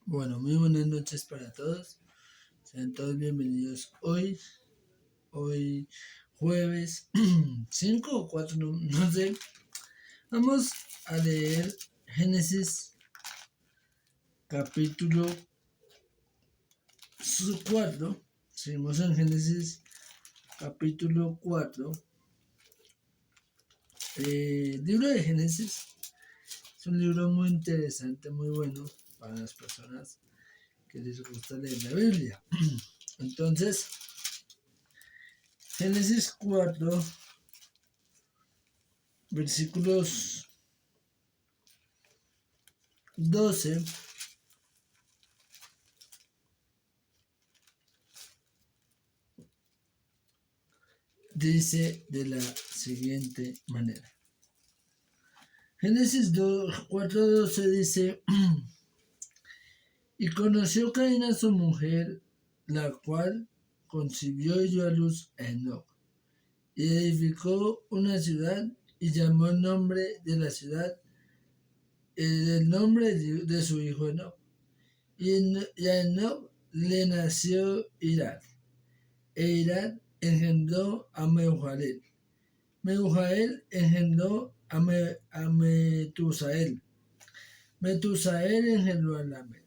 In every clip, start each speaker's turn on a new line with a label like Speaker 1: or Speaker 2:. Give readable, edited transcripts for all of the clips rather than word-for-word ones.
Speaker 1: Bueno, muy buenas noches para todos. Sean todos bienvenidos hoy jueves 5 o 4, no sé. Vamos a leer Génesis capítulo 4. Seguimos en Génesis capítulo 4. El libro de Génesis es un libro muy interesante, muy bueno para las personas que les gusta leer la Biblia. Entonces, Génesis 4, versículos 12, dice de la siguiente manera. Génesis 4:12 dice, y conoció Caín a su mujer, la cual concibió y dio a luz a Enoc, y edificó una ciudad y llamó el nombre de la ciudad el nombre de su hijo Enoc. Y a Enoc le nació Irad, e Irad engendró a Mehujael. Mehujael engendró a Metusael. Metusael engendró a Lamed.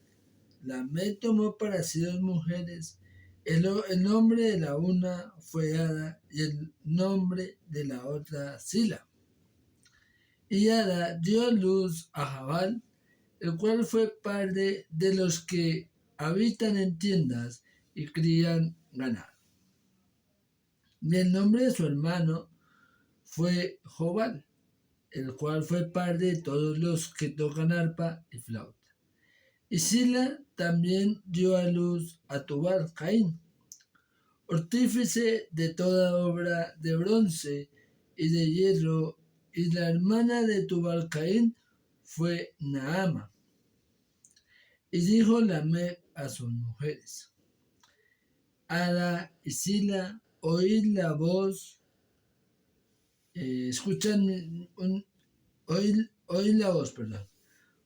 Speaker 1: Lamed tomó para sí dos mujeres. El nombre de la una fue Ada y el nombre de la otra Sila. Y Ada dio a luz a Jabal, el cual fue padre de los que habitan en tiendas y crían ganado. Y el nombre de su hermano fue Jobal, el cual fue padre de todos los que tocan arpa y flauta. Y Sila también dio a luz a Tubal Caín, artífice de toda obra de bronce y de hierro, y la hermana de Tubal Caín fue Naama. Y dijo Lamec a sus mujeres, Ada y Sila, oíd la voz, escuchad oíd la voz, perdón.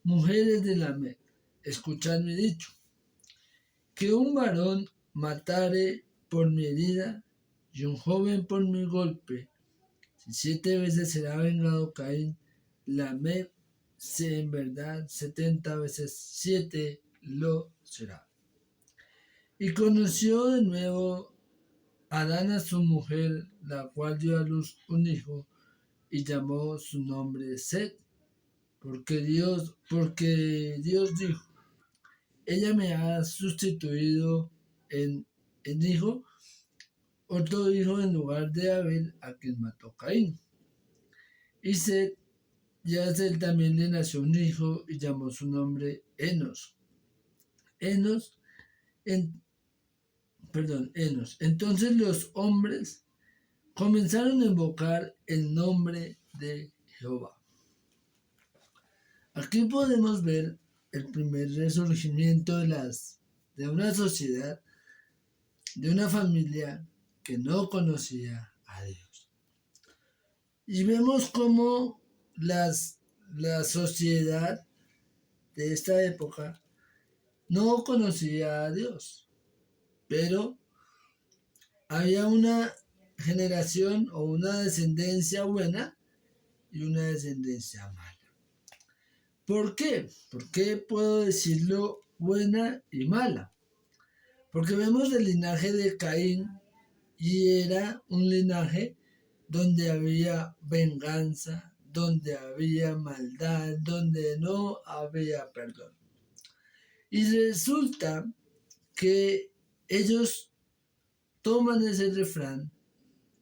Speaker 1: Mujeres de Lamec, escuchad mi dicho, que un varón matare por mi herida y un joven por mi golpe, si 7 veces será vengado Caín, Lamec en verdad 70 veces 7 lo será. Y conoció de nuevo Adán a su mujer, la cual dio a luz un hijo, y llamó su nombre Set, porque Dios dijo, ella me ha sustituido en hijo, otro hijo en lugar de Abel, a quien mató Caín. Y Set, ya a Set también le nació un hijo y llamó su nombre Enos. Enos. Entonces los hombres comenzaron a invocar el nombre de Jehová. Aquí podemos ver el primer resurgimiento de una sociedad, de una familia que no conocía a Dios. Y vemos cómo la sociedad de esta época no conocía a Dios, pero había una generación o una descendencia buena y una descendencia mala. ¿Por qué? ¿Por qué puedo decirlo buena y mala? Porque vemos el linaje de Caín y era un linaje donde había venganza, donde había maldad, donde no había perdón. Y resulta que ellos toman ese refrán,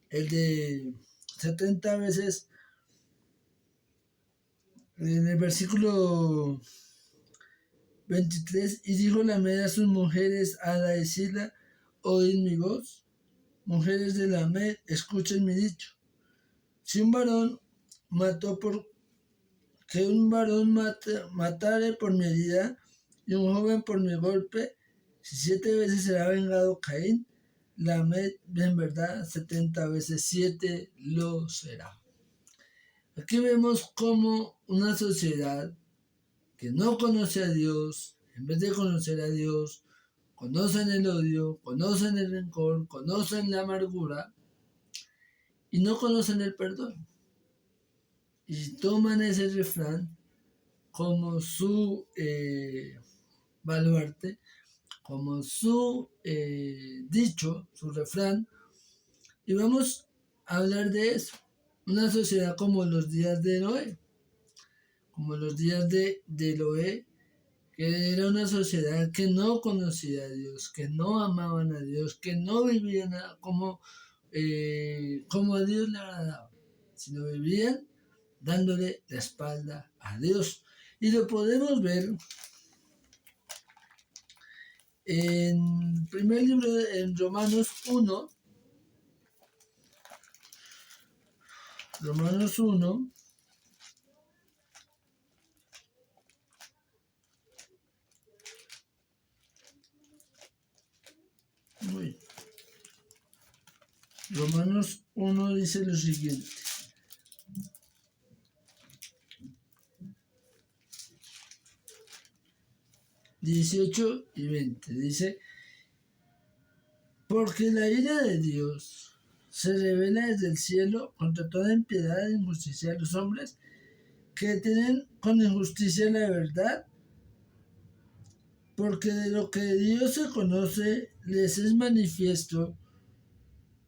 Speaker 1: el de 70 veces, en el versículo 23, y dijo Lamed a sus mujeres, Ada y Sila, oíd mi voz, mujeres de Lamed, escuchen mi dicho. Si un varón matare por mi herida y un joven por mi golpe, si 7 veces será vengado Caín, Lamed en verdad 70 veces 7 lo será. Aquí vemos cómo una sociedad que no conoce a Dios, En vez de conocer a Dios, conocen el odio, conocen el rencor, conocen la amargura y no conocen el perdón. Y toman ese refrán como su baluarte, como su dicho, su refrán, y vamos a hablar de eso. Una sociedad como los días de Noé, como los días de Noé, que era una sociedad que no conocía a Dios, que no amaban a Dios, que no vivían como a Dios le agradaba, sino vivían dándole la espalda a Dios. Y lo podemos ver en primer libro, en Romanos 1, Romanos 1, Romanos 1 dice lo siguiente. (18 y 20) dice: porque la ira de Dios se revela desde el cielo contra toda impiedad e injusticia de los hombres que tienen con injusticia la verdad, porque de lo que de Dios se conoce les es manifiesto,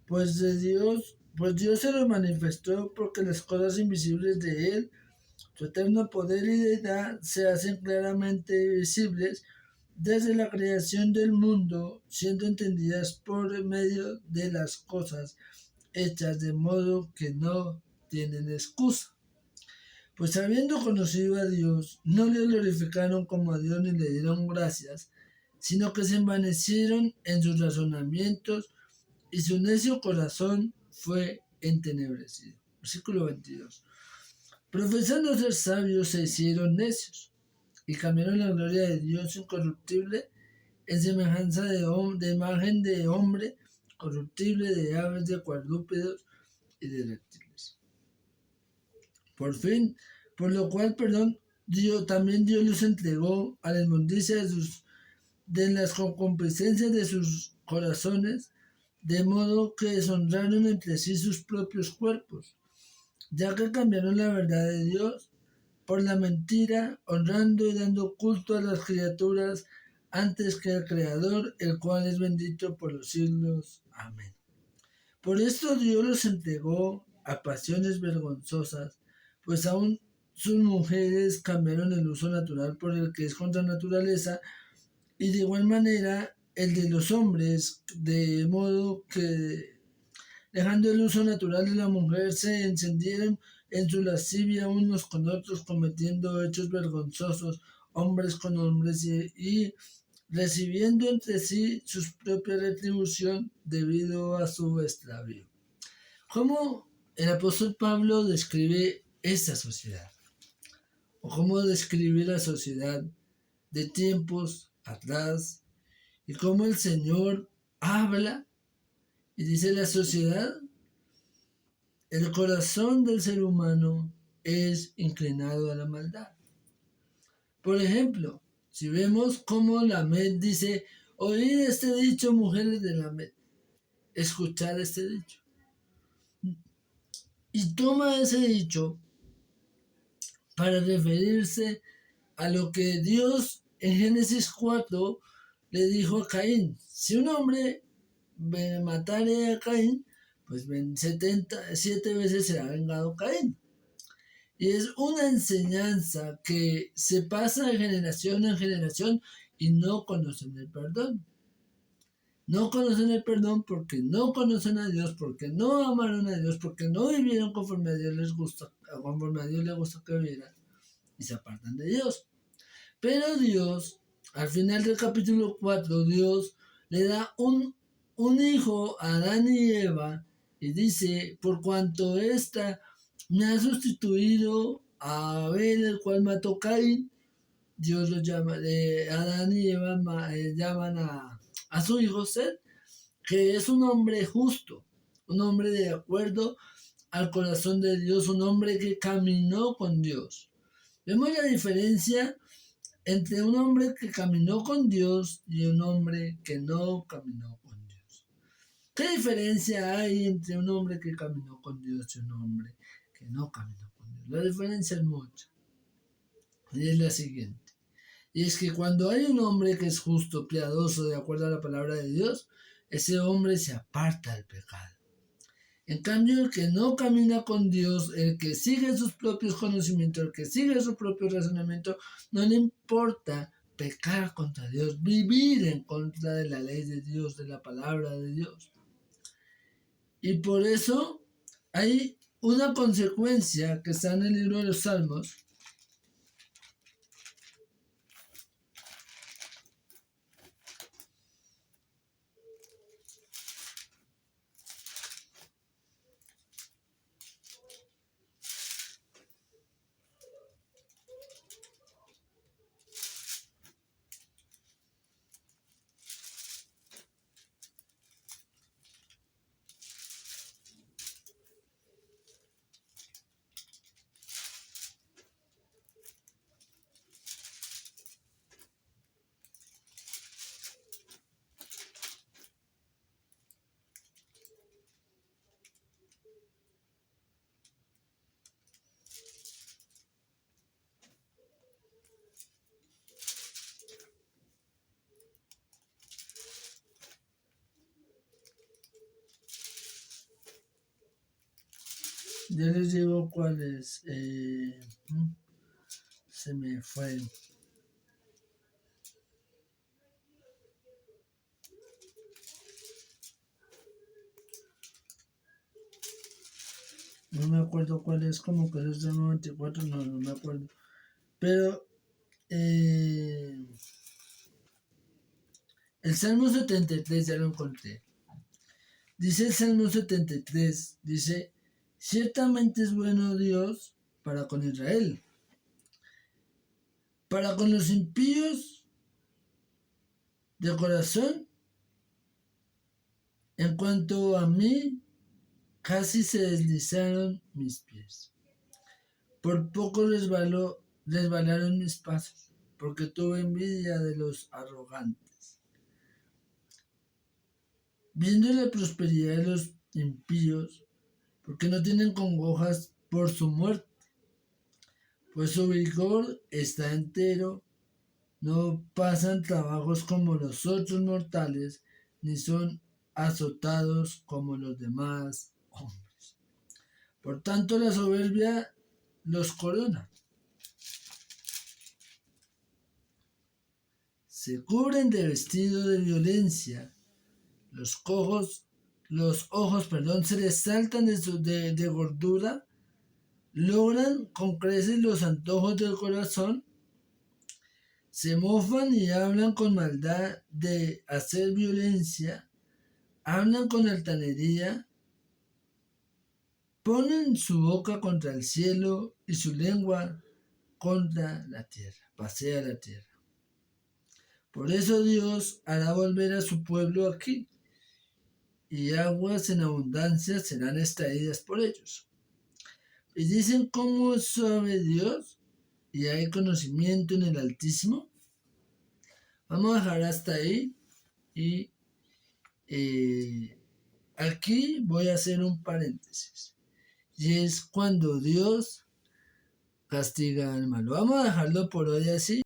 Speaker 1: pues Dios se lo manifestó, porque las cosas invisibles de Él, su eterno poder y deidad, se hacen claramente visibles desde la creación del mundo, siendo entendidas por medio de las cosas hechas, de modo que no tienen excusa. Pues habiendo conocido a Dios, no le glorificaron como a Dios ni le dieron gracias, sino que se envanecieron en sus razonamientos y su necio corazón fue entenebrecido. Versículo 22. Profesando ser sabios, se hicieron necios y cambiaron la gloria de Dios incorruptible en semejanza de imagen de hombre corruptible, de aves, de cuadrúpedos y de reptiles. Por lo cual, también Dios los entregó a la inmundicia de las concupiscencias de sus corazones, de modo que deshonraron entre sí sus propios cuerpos, ya que cambiaron la verdad de Dios por la mentira, honrando y dando culto a las criaturas antes que al Creador, el cual es bendito por los siglos. Amén. Por esto Dios los entregó a pasiones vergonzosas, pues aún sus mujeres cambiaron el uso natural por el que es contra naturaleza, y de igual manera el de los hombres, de modo que, dejando el uso natural de la mujer, se encendieron en su lascivia unos con otros, cometiendo hechos vergonzosos, hombres con hombres, y recibiendo entre sí su propia retribución debido a su extravío. ¿Cómo el apóstol Pablo describe esta sociedad? ¿O cómo describe la sociedad de tiempos atrás? ¿Y cómo el Señor habla y dice la sociedad? El corazón del ser humano es inclinado a la maldad. Por ejemplo, si vemos cómo Lamed dice: oíd este dicho, mujeres de Lamed, escuchad este dicho. Y toma ese dicho para referirse a lo que Dios en Génesis 4 le dijo a Caín: si un hombre matare a Caín, pues 7 veces será vengado Caín. Y es una enseñanza que se pasa de generación en generación y no conocen el perdón. No conocen el perdón porque no conocen a Dios, porque no amaron a Dios, porque no vivieron conforme a Dios les gusta que vivieran, y se apartan de Dios. Pero Dios, al final del capítulo 4, Dios le da un hijo a Adán y Eva y dice: por cuanto esta me ha sustituido a Abel, el cual mató a Caín, Dios lo llama, Adán y Eva llaman a su hijo Seth, que es un hombre justo, un hombre de acuerdo al corazón de Dios, un hombre que caminó con Dios. Vemos la diferencia entre un hombre que caminó con Dios y un hombre que no caminó con Dios. ¿Qué diferencia hay entre un hombre que caminó con Dios y un hombre que no caminó con Dios? La diferencia es mucha. Y es la siguiente. Y es que cuando hay un hombre que es justo, piadoso, de acuerdo a la palabra de Dios, ese hombre se aparta del pecado. En cambio, el que no camina con Dios, el que sigue sus propios conocimientos, el que sigue su propio razonamiento, no le importa pecar contra Dios, vivir en contra de la ley de Dios, de la palabra de Dios. Y por eso hay una consecuencia que está en el libro de los Salmos. Ya les digo cuál es. Se me fue. No me acuerdo cuál es, como que es del 94, no me acuerdo. Pero el Salmo 73 ya lo encontré. Dice el Salmo 73, dice, ciertamente es bueno Dios para con Israel. Para con los impíos de corazón, en cuanto a mí, casi se deslizaron mis pies. Por poco resbalaron mis pasos, porque tuve envidia de los arrogantes. Viendo la prosperidad de los impíos, porque no tienen congojas por su muerte, pues su vigor está entero, no pasan trabajos como los otros mortales, ni son azotados como los demás hombres. Por tanto, la soberbia los corona. Se cubren de vestido de violencia, los ojos, se les saltan de gordura, logran con creces los antojos del corazón, se mofan y hablan con maldad de hacer violencia, hablan con altanería, ponen su boca contra el cielo y su lengua contra la tierra, pasea la tierra. Por eso Dios hará volver a su pueblo aquí, y aguas en abundancia serán extraídas por ellos. Y dicen cómo es suave Dios y hay conocimiento en el Altísimo. Vamos a dejar hasta ahí y aquí voy a hacer un paréntesis. Y es cuando Dios castiga al malo. Vamos a dejarlo por hoy así.